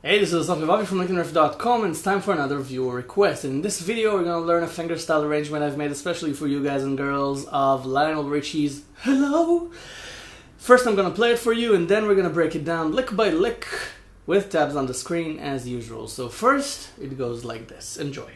Hey, this is Bobby from LinkedInRiff.com, and it's time for another viewer request. In this video, we're going to learn a fingerstyle arrangement I've made especially for you guys and girls of Lionel Richie's Hello. First, I'm going to play it for you, and then we're going to break it down lick by lick with tabs on the screen as usual. So first, it goes like this. Enjoy.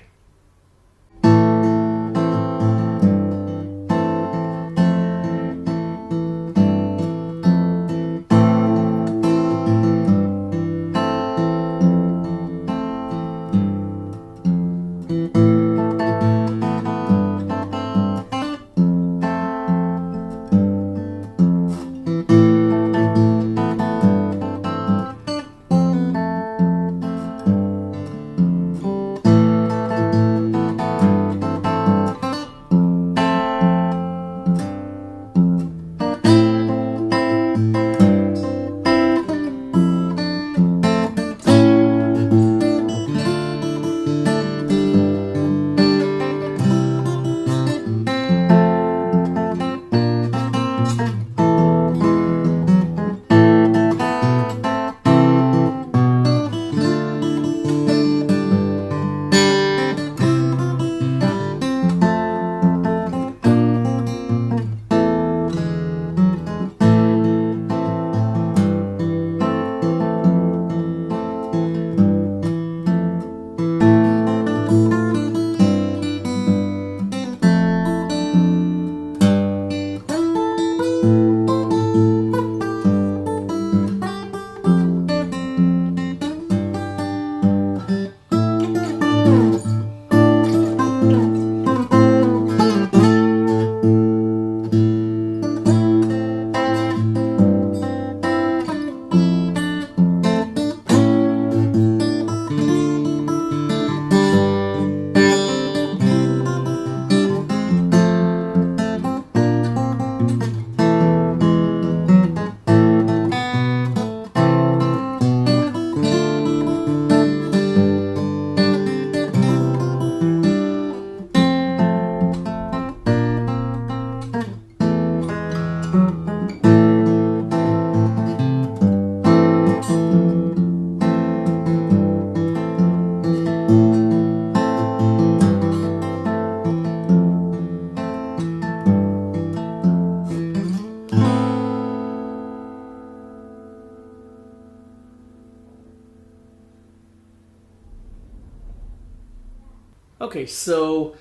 Okay, so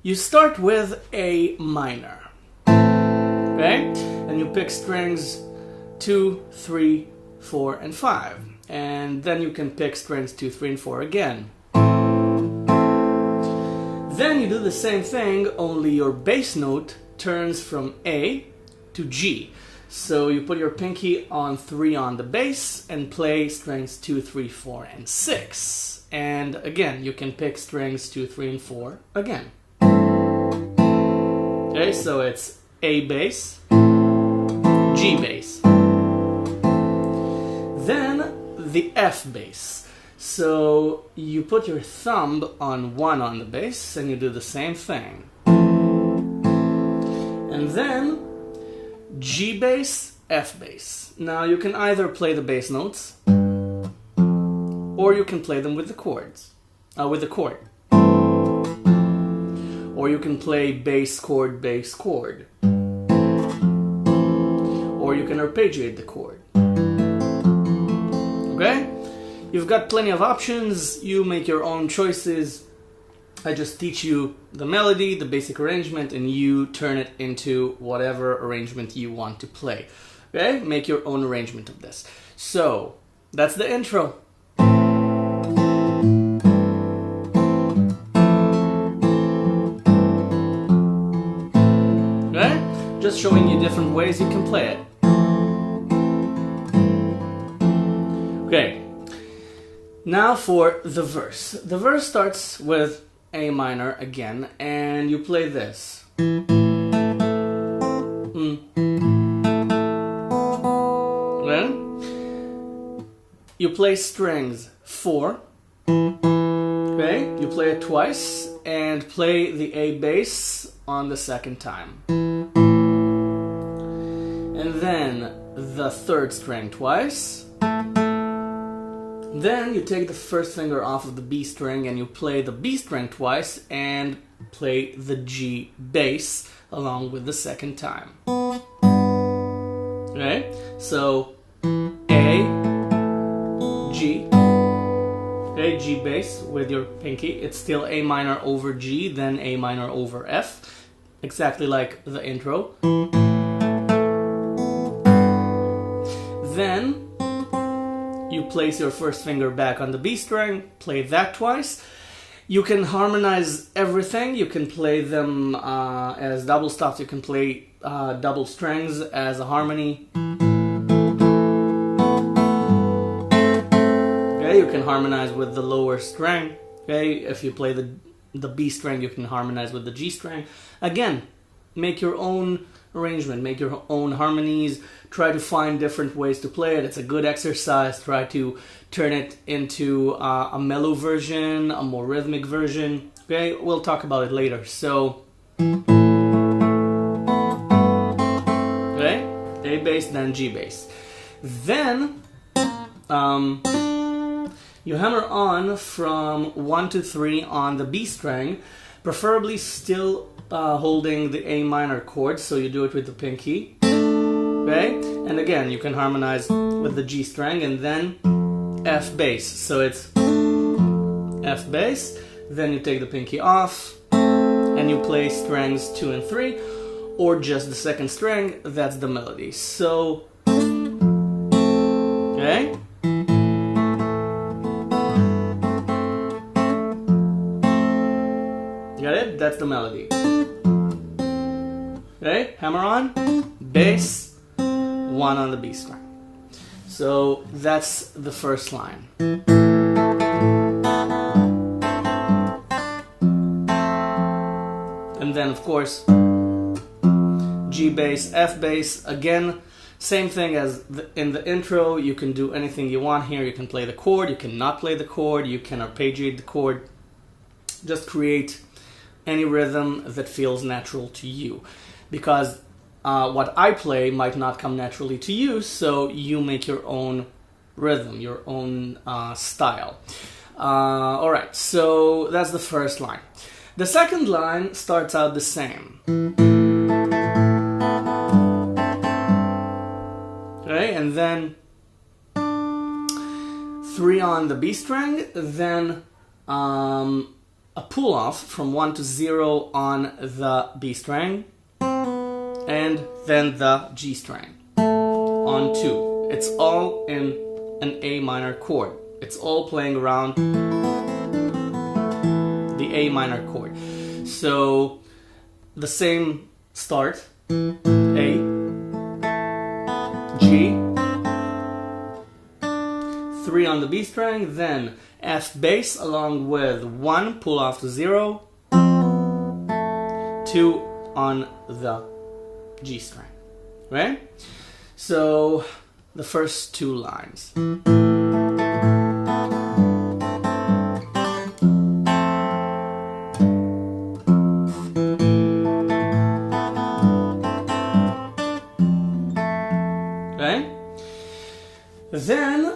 you start with A minor, okay? And you pick strings 2, 3, 4, and 5. And then you can pick strings 2, 3, and 4 again. Then you do the same thing, only your bass note turns from A to G. So you put your pinky on 3 on the bass and play strings 2, 3, 4, and 6. And again, you can pick strings 2, 3, and 4 again. Okay, so it's A bass, G bass. Then the F bass. So you put your thumb on 1 on the bass and you do the same thing. And then G bass, F bass. Now you can either play the bass notes or you can play them with the chords, with the chord. Or you can play bass chord, or you can arpeggiate the chord. Okay? You've got plenty of options, you make your own choices. I just teach you the melody, the basic arrangement, and you turn it into whatever arrangement you want to play. Okay? Make your own arrangement of this. So, that's the intro. Okay? Just showing you different ways you can play it. Okay. Now for the verse. The verse starts with A minor again, and you play this. Then you play strings 4. Okay, you play it twice and play the A bass on the second time. And then the third string twice. Then you take the first finger off of the B string and you play the B string twice and play the G bass along with the second time. Okay, so A, G, okay, G bass with your pinky. It's still A minor over G, then A minor over F, exactly like the intro. Then you place your first finger back on the B string, play that twice. You can harmonize everything. You can play them as double stops. You can play double strings as a harmony. Okay, you can harmonize with the lower string. Okay, if you play the B string, you can harmonize with the G string. Again, make your own arrangement, make your own harmonies, try to find different ways to play it. It's a good exercise. Try to turn it into a mellow version, a more rhythmic version. Okay, we'll talk about it later. So, okay, A bass, then G bass. Then, you hammer on from 1 to 3 on the B string, preferably still holding the A minor chord, so you do it with the pinky. Okay, and again you can harmonize with the G string and then F bass. So it's F bass, then you take the pinky off and you play strings 2 and 3, or just the second string. That's the melody. So, okay. Got it? That's the melody. Okay, hammer on, bass, 1 on the B string. So that's the first line. And then of course, G bass, F bass, again, same thing as in the intro. You can do anything you want here. You can play the chord, you cannot play the chord, you can arpeggiate the chord. Just create any rhythm that feels natural to you. Because what I play might not come naturally to you, so you make your own rhythm, your own style. Alright, so that's the first line. The second line starts out the same. Okay, and then 3 on the B string, then a pull off from 1 to 0 on the B string, and then the G string on 2. It's all in an A minor chord. It's all playing around the A minor chord. So the same start, A, G, 3 on the B string, then F bass along with 1 pull off to 0, 2 on the G string, right? So the first 2 lines. Okay? Then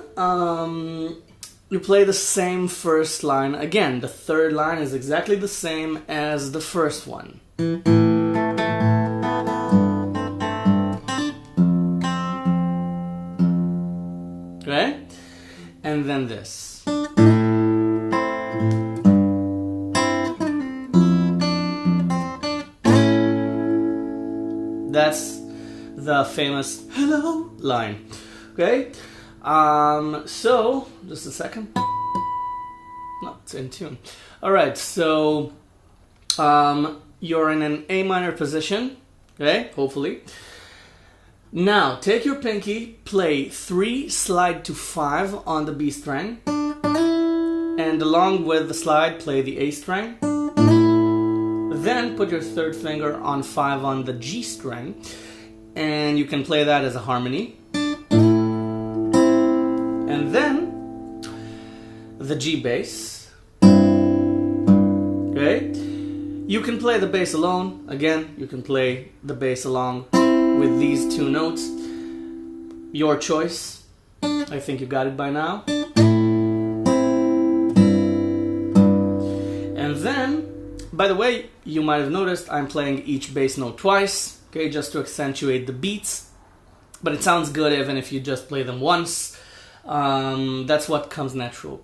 you play the same first line again. The third line is exactly the same as the first one. Okay? And then this. That's the famous hello line. Okay? So, just a second. No, it's in tune. Alright, so you're in an A minor position, okay, hopefully. Now, take your pinky, play 3 slide to 5 on the B string, and along with the slide, play the A string. Then put your third finger on 5 on the G string, and you can play that as a harmony. And then the G bass. Okay? You can play the bass alone. Again, you can play the bass along with these 2 notes. Your choice. I think you got it by now. by the way, you might have noticed I'm playing each bass note twice, okay, just to accentuate the beats. But it sounds good even if you just play them once. That's what comes natural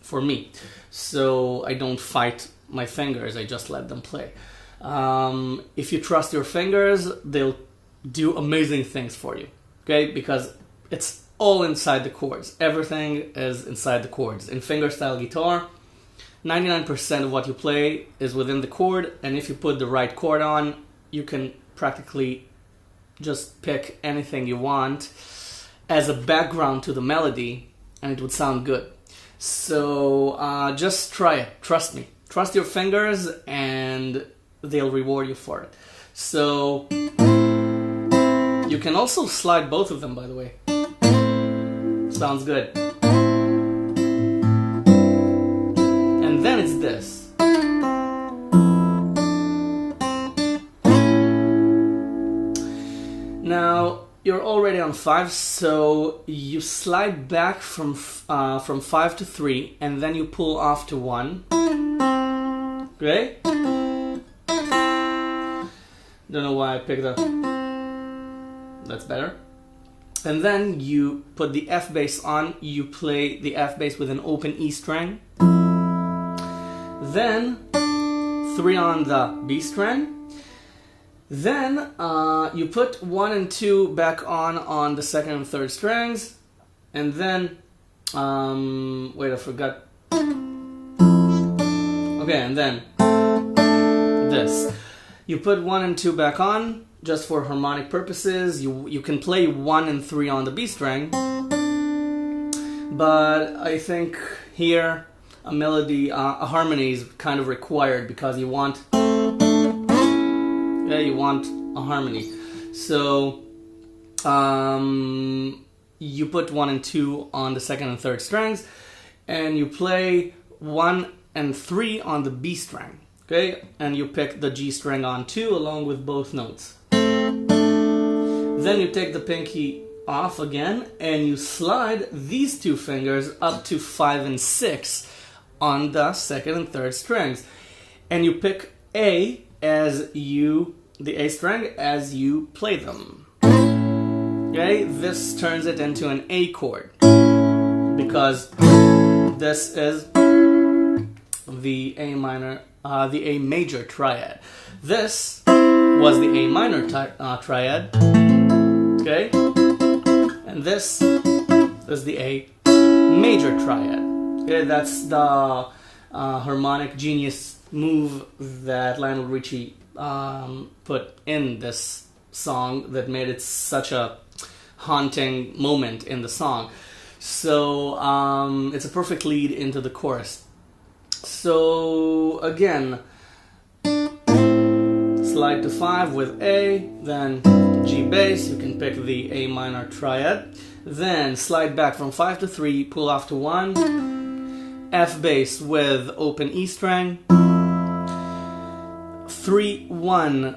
for me. So I don't fight my fingers, I just let them play. If you trust your fingers, they'll do amazing things for you, okay? Because it's all inside the chords. Everything is inside the chords. In fingerstyle guitar, 99% of what you play is within the chord, and if you put the right chord on, you can practically just pick anything you want as a background to the melody, and it would sound good. So just try it. Trust me. Trust your fingers, and they'll reward you for it. So you can also slide both of them, by the way. Sounds good. And then it's this. Now you're already on 5, so you slide back from 5 to 3, and then you pull off to 1. Okay? Don't know why I picked up. That's better. And then you put the F bass on. You play the F bass with an open E string. Then 3 on the B string. Then you put 1 and 2 back on the second and third strings, and then wait, I forgot. Okay, and then this. You put 1 and 2 back on just for harmonic purposes. You can play 1 and 3 on the B string, but I think here a melody, a harmony is kind of required because you want. Yeah, you want a harmony. So you put 1 and 2 on the second and third strings, and you play 1 and 3 on the B string. Okay, and you pick the G string on 2 along with both notes. Then you take the pinky off again, and you slide these 2 fingers up to 5 and 6 on the second and third strings, and you pick A as the A string as you play them. Okay, this turns it into an A chord because this is the A minor, the A major triad. This was the A minor triad. Okay, and this is the A major triad. Okay, that's the harmonic genius move that Lionel Richie put in this song that made it such a haunting moment in the song. So it's a perfect lead into the chorus. So again, slide to 5 with A, then G bass, you can pick the A minor triad, then slide back from 5 to 3, pull off to 1, F bass with open E string, 3-1,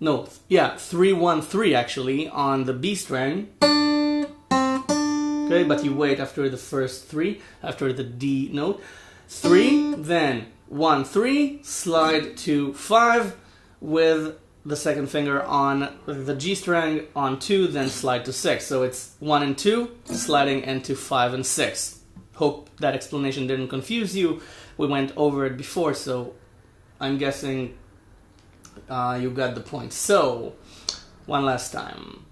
3-1-3 actually on the B string. Okay, but you wait after the first 3, after the D note. 3, then 1-3, slide to 5 with the second finger on the G string on 2, then slide to 6. So it's 1 and 2, sliding into 5 and 6. Hope that explanation didn't confuse you. We went over it before, so I'm guessing you got the point. So, one last time.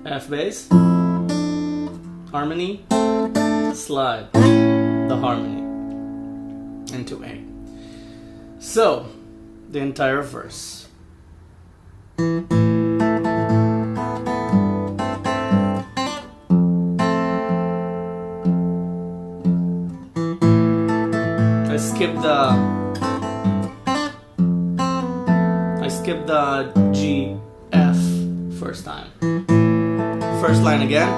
F bass, harmony, slide the harmony into A. So, the entire verse. I skipped the G, F first time. First line again.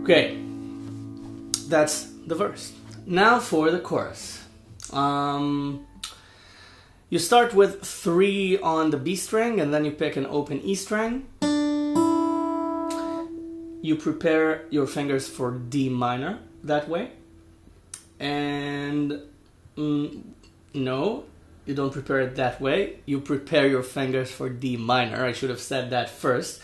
Okay, that's the verse. Now for the chorus. You start with 3 on the B string, and then you pick an open E string. You prepare your fingers for D minor that way. And no, you don't prepare it that way. You prepare your fingers for D minor. I should have said that first.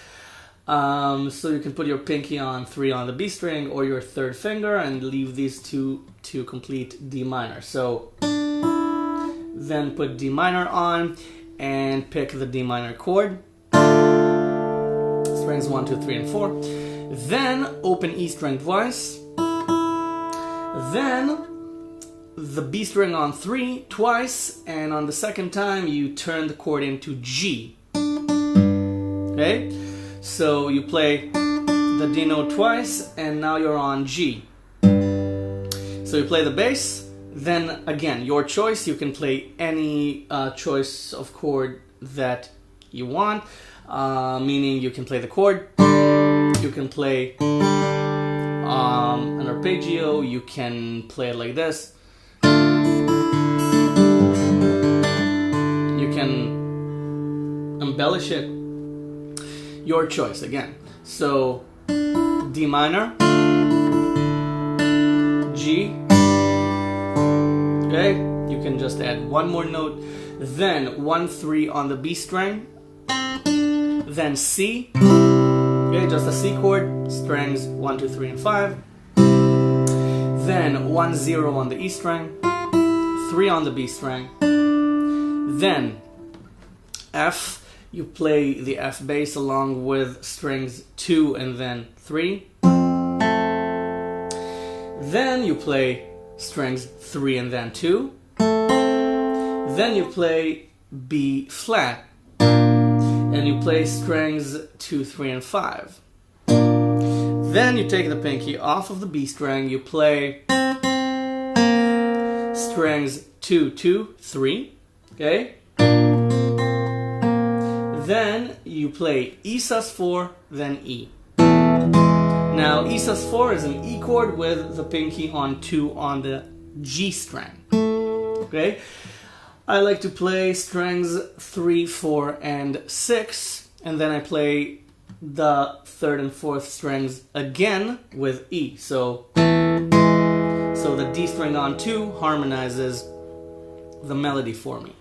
So you can put your pinky on 3 on the B string or your 3rd finger and leave these two to complete D minor. So then put D minor on and pick the D minor chord. Strings 1, 2, 3, and 4. Then open E string twice. Then the B string on 3 twice, and on the second time you turn the chord into G. Okay? So you play the D note twice, and now you're on G. So you play the bass, then again, your choice. You can play any choice of chord that you want, meaning you can play the chord, you can play an arpeggio, you can play it like this, you can embellish it. Your choice again. So D minor, G. Okay, you can just add one more note. Then 1, 3 on the B string. Then C. Okay, just a C chord. Strings 1, 2, 3, and 5. Then 1, 0 on the E string. 3 on the B string. Then F. You play the F bass along with strings 2 and then 3. Then you play strings 3 and then 2. Then you play B flat. And you play strings 2, 3, and 5. Then you take the pinky off of the B string. You play strings 2, 2, 3. Okay? Then you play E sus4, then E. Now E sus4 is an E chord with the pinky on 2 on the G string. Okay? I like to play strings 3, 4, and 6, and then I play the 3rd and 4th strings again with E. So the D string on 2 harmonizes the melody for me.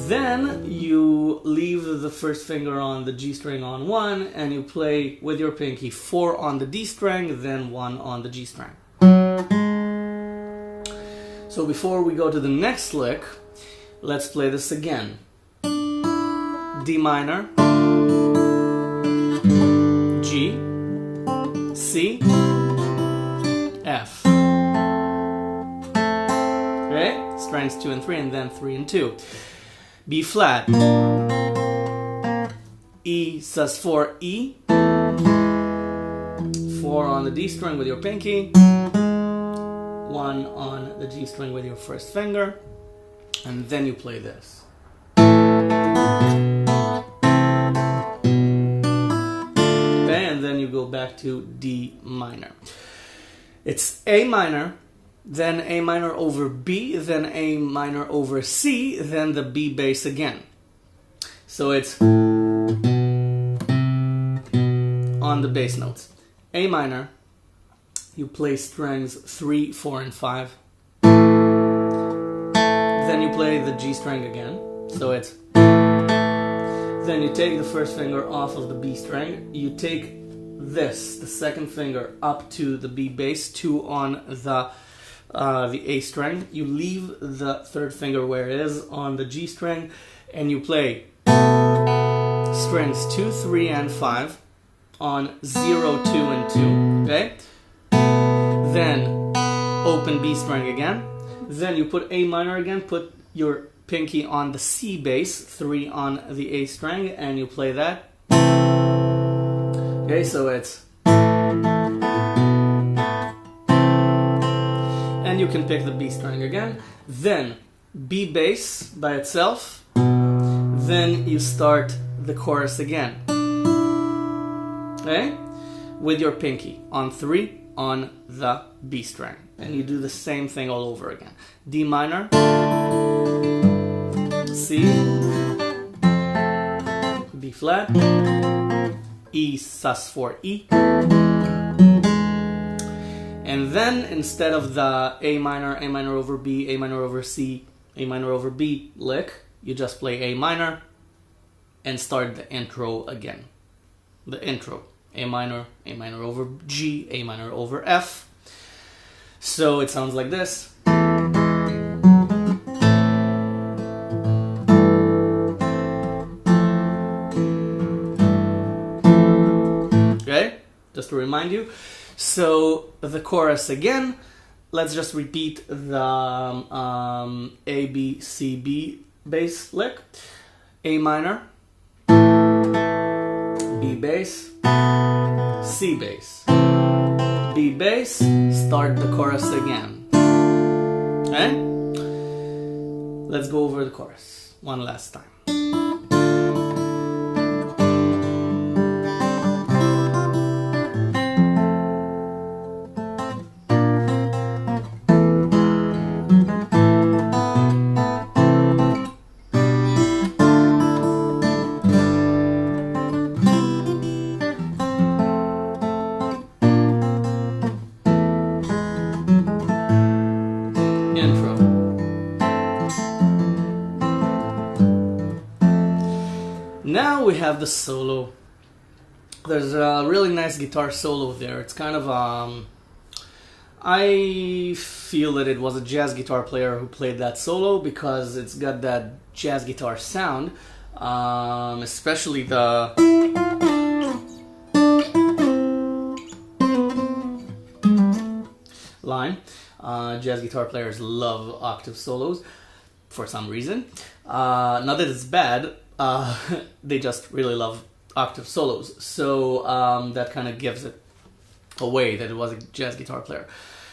Then you leave the 1st finger on the G string on 1, and you play with your pinky 4 on the D string, then 1 on the G string. So before we go to the next lick, let's play this again. D minor, G, C, F. Okay? Strings 2 and 3, and then 3 and 2. B flat, E sus4, E, 4 on the D string with your pinky, 1 on the G string with your 1st finger, and then you play this. Okay, and then you go back to D minor. It's A minor, then A minor over B, then A minor over C, then the B bass again. So it's on the bass notes. A minor, you play strings 3, 4, and 5. Then you play the G string again. So it's... Then you take the 1st finger off of the B string. You take this, the 2nd finger, up to the B bass, 2 on the A string. You leave the 3rd finger where it is on the G string, and you play strings 2, 3, and 5 on 0, 2, and 2. Okay? Then open B string again. Then you put A minor again, put your pinky on the C bass, 3 on the A string, and you play that. Okay, so it's... And you can pick the B string again. Then B bass by itself. Then you start the chorus again. Okay? With your pinky on 3 on the B string. and you do the same thing all over again. D minor, C, B flat, E sus4 E, and then instead of the A minor over B, A minor over C, A minor over B lick, you just play A minor and start the intro again. The intro, A minor over G, A minor over F. So it sounds like this. Okay, just to remind you. So the chorus again, let's just repeat the A, B, C, B bass lick. A minor, B bass, C bass, B bass, start the chorus again. Okay? Let's go over the chorus one last time. Intro. Now we have the solo. There's a really nice guitar solo there. It's kind of I feel that it was a jazz guitar player who played that solo because it's got that jazz guitar sound, especially the line. Jazz guitar players love octave solos for some reason. Not that it's bad, they just really love octave solos. So that kind of gives it away that it was a jazz guitar player.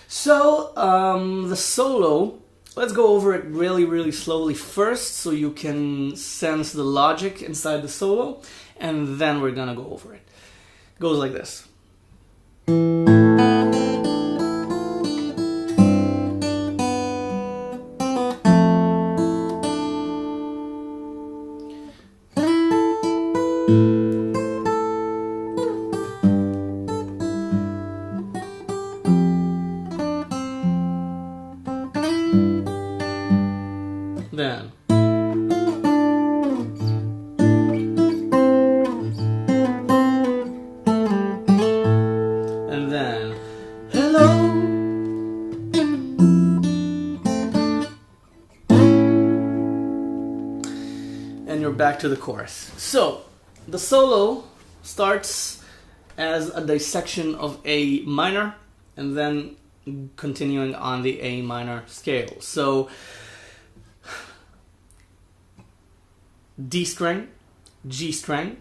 So the solo, let's go over it really slowly first so you can sense the logic inside the solo, and then we're gonna go over it. It goes like this. Then and then hello, and you're back to the chorus. So the solo starts as a dissection of A minor and then continuing on the A minor scale. So D string, G string,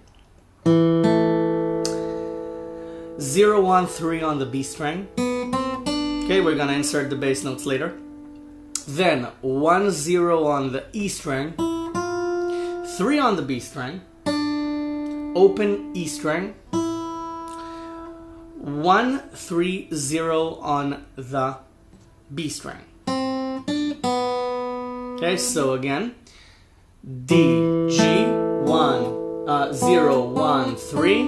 0, 1, 3 on the B string. Okay, we're gonna insert the bass notes later. Then 1, 0 on the E string, 3 on the B string, open E string, 1, 3, 0 on the B string. Okay, so again, D, G, 1, 0, 1, 3,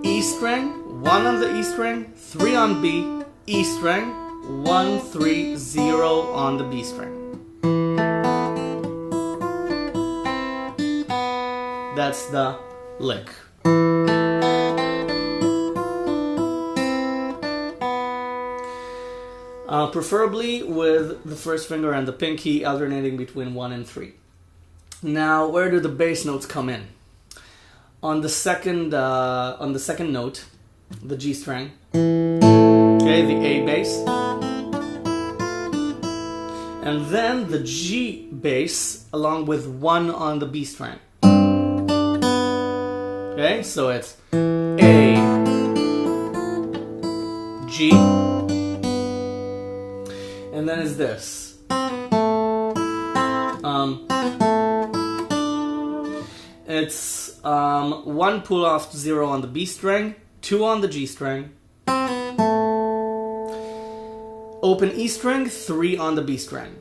E string, 1 on the E string, 3 on B, E string, 1, 3, 0 on the B string. That's the lick. Preferably with the first finger and the pinky alternating between 1 and 3. Now, where do the bass notes come in? On the second note, the G string, okay, the A bass, and then the G bass along with 1 on the B string. Okay, so it's A, G, and then it's this. It's 1 pull off 0 on the B string, 2 on the G string, open E string, 3 on the B string.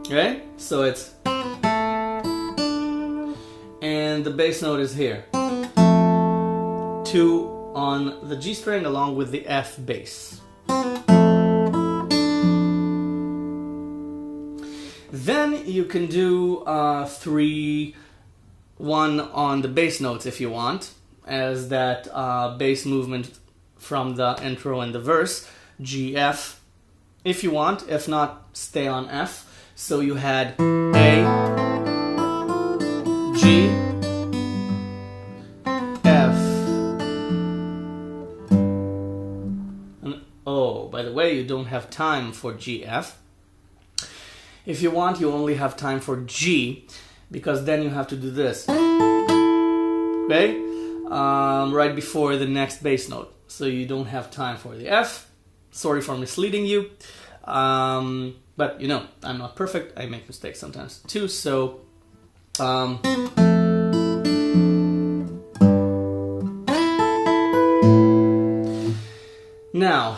Okay, so it's, and the bass note is here. 2 on the G string along with the F bass. Then you can do 3, 1 on the bass notes if you want, as that bass movement from the intro and the verse. G, F, if you want. If not, stay on F. So you had A, G, F. And, oh, by the way, you don't have time for G, F. If you want, you only have time for G, because then you have to do this, okay? Right before the next bass note. So you don't have time for the F. Sorry for misleading you. But you know, I'm not perfect. I make mistakes sometimes too. So, now,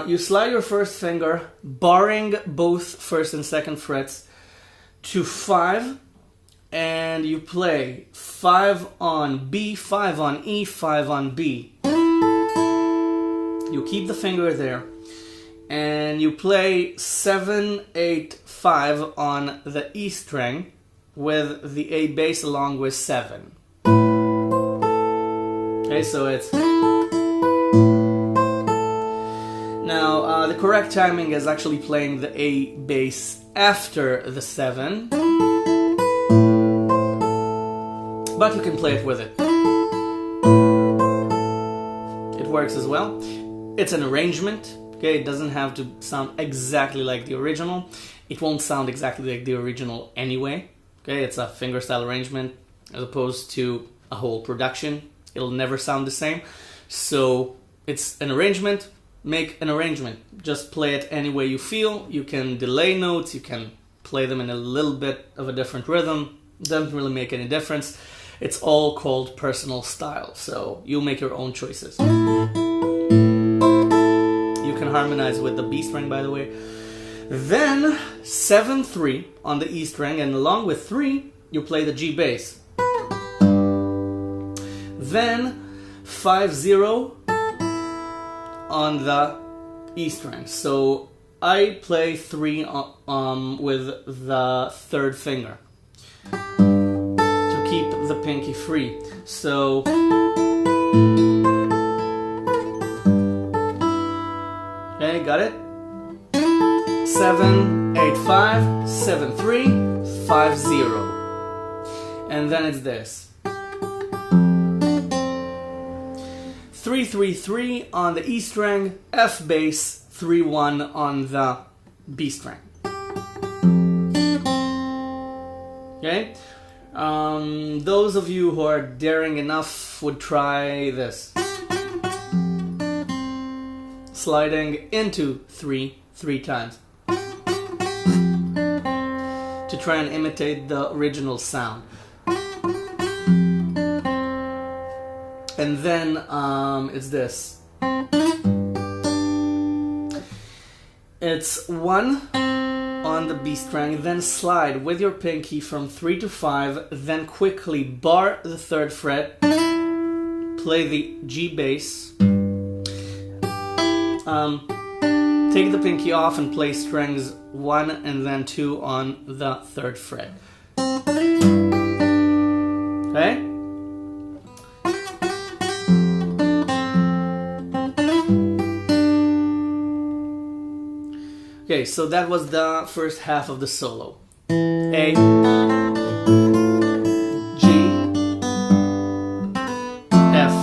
you slide your first finger, barring both first and second frets, to 5, and you play 5 on B, 5 on E, 5 on B. You keep the finger there, and you play 7, 8, 5 on the E string with the A bass along with 7. Okay, so it's... Now, the correct timing is actually playing the A bass after the 7, but you can play it with it. It works as well. It's an arrangement, okay? It doesn't have to sound exactly like the original. It won't sound exactly like the original anyway, okay? It's a fingerstyle arrangement as opposed to a whole production. It'll never sound the same. So it's an arrangement. Make an arrangement. Just play it any way you feel. You can delay notes. You can play them in a little bit of a different rhythm. Doesn't really make any difference. It's all called personal style. So you make your own choices. You can harmonize with the B string, by the way. Then 7-3 on the E string, and along with 3, you play the G bass. Then 5-0 on the E string. So I play 3 with the third finger to keep the pinky free. So okay, got it? 7, 8, 5, 7, 3, 5, 0. And then it's this. 3, 3, 3 on the E string, F bass, 3, 1 on the B string. Okay? Those of you who are daring enough would try this. Sliding into 3 times to try and imitate the original sound. And then it's this. It's 1 on the B string, then slide with your pinky from 3 to 5, then quickly bar the 3rd fret, play the G bass, take the pinky off and play strings 1 and then 2 on the 3rd fret. Okay? Okay, so that was the first half of the solo. A, G, F.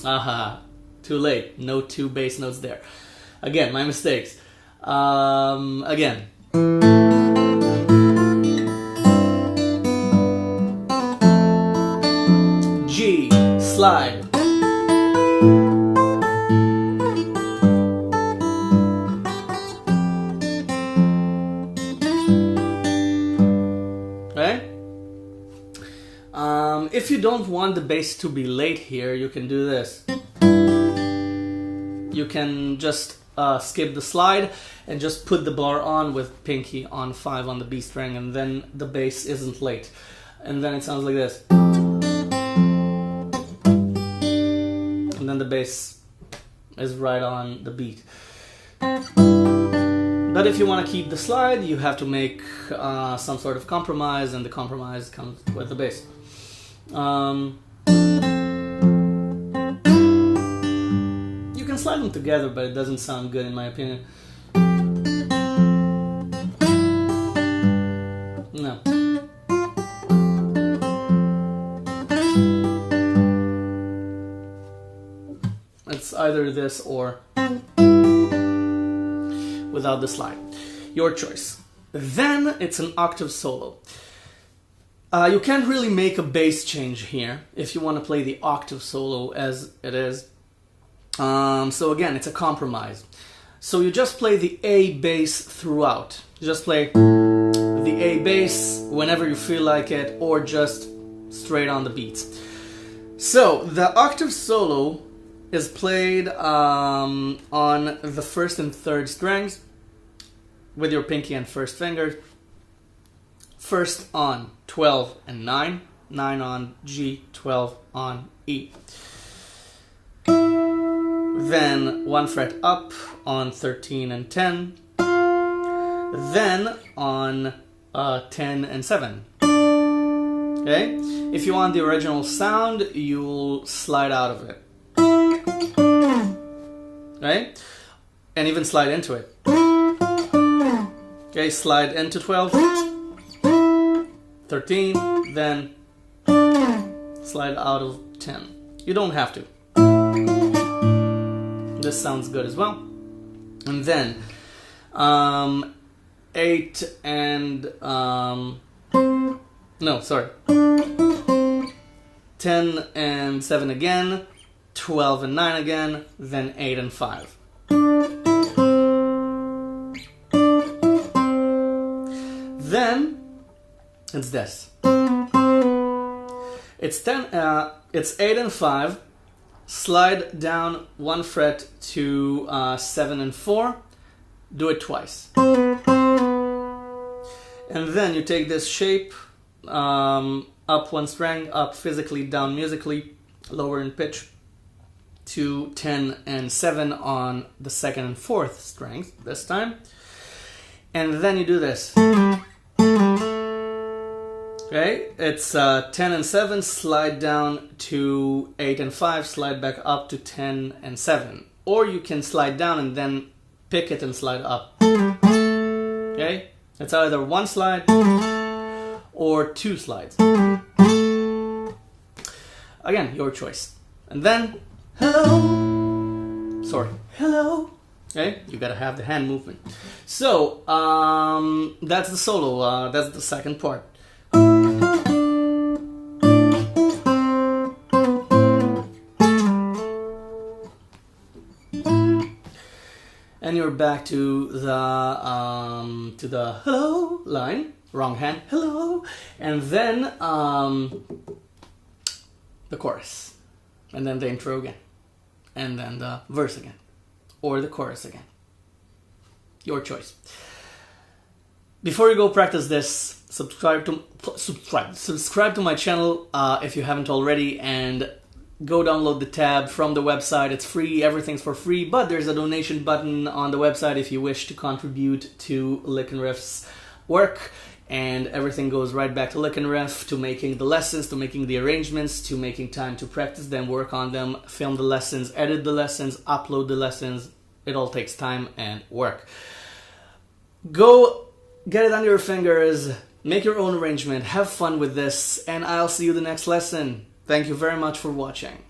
Aha, too late. No 2 bass notes there. Again, my mistakes. Again. G, slide. If you don't want the bass to be late here, you can do this. you can just skip the slide and just put the bar on with pinky on 5 on the B string, and then the bass isn't late. And then it sounds like this. And then the bass is right on the beat. But if you want to keep the slide, you have to make some sort of compromise, and the compromise comes with the bass. You can slide them together, but it doesn't sound good in my opinion. No. It's either this or without the slide. Your choice. Then it's an octave solo. You can't really make a bass change here if you want to play the octave solo as it is. So again, it's a compromise. So you just play the A bass throughout. You just play the A bass whenever you feel like it, or just straight on the beats. So the octave solo is played on the first and third strings with your pinky and first finger. First on 12 and 9, 9 on G, 12 on E. Then 1 fret up on 13 and 10. Then on 10 and 7. Okay? If you want the original sound, you'll slide out of it. Right? And even slide into it. Okay, slide into 12, 13, then slide out of 10. You don't have to. This sounds good as well. And then 8 and 10 and 7 again, 12 and 9 again, then 8 and 5. Then it's this. It's 8 and 5. Slide down 1 fret to 7 and 4. Do it twice. And then you take this shape, up 1 string, up physically, down musically, lower in pitch, to 10 and 7 on the 2nd and 4th strings this time. And then you do this. Okay, it's 10 and 7, slide down to 8 and 5, slide back up to 10 and 7. Or you can slide down and then pick it and slide up. Okay, it's either 1 slide or 2 slides. Again, your choice. And then, hello. Sorry, hello. Okay, you gotta have the hand movement. So, that's the solo, that's the second part. And you're back to the hello line, wrong hand, hello, and then the chorus, and then the intro again, and then the verse again, or the chorus again. Your choice. Before you go practice this, subscribe to my channel if you haven't already, and go download the tab from the website. It's free, everything's for free, but there's a donation button on the website if you wish to contribute to Lick and Riff's work, and everything goes right back to Lick and Riff, to making the lessons, to making the arrangements, to making time to practice them, work on them, film the lessons, edit the lessons, upload the lessons. It all takes time and work. Go get it under your fingers, make your own arrangement, have fun with this, and I'll see you the next lesson. Thank you very much for watching.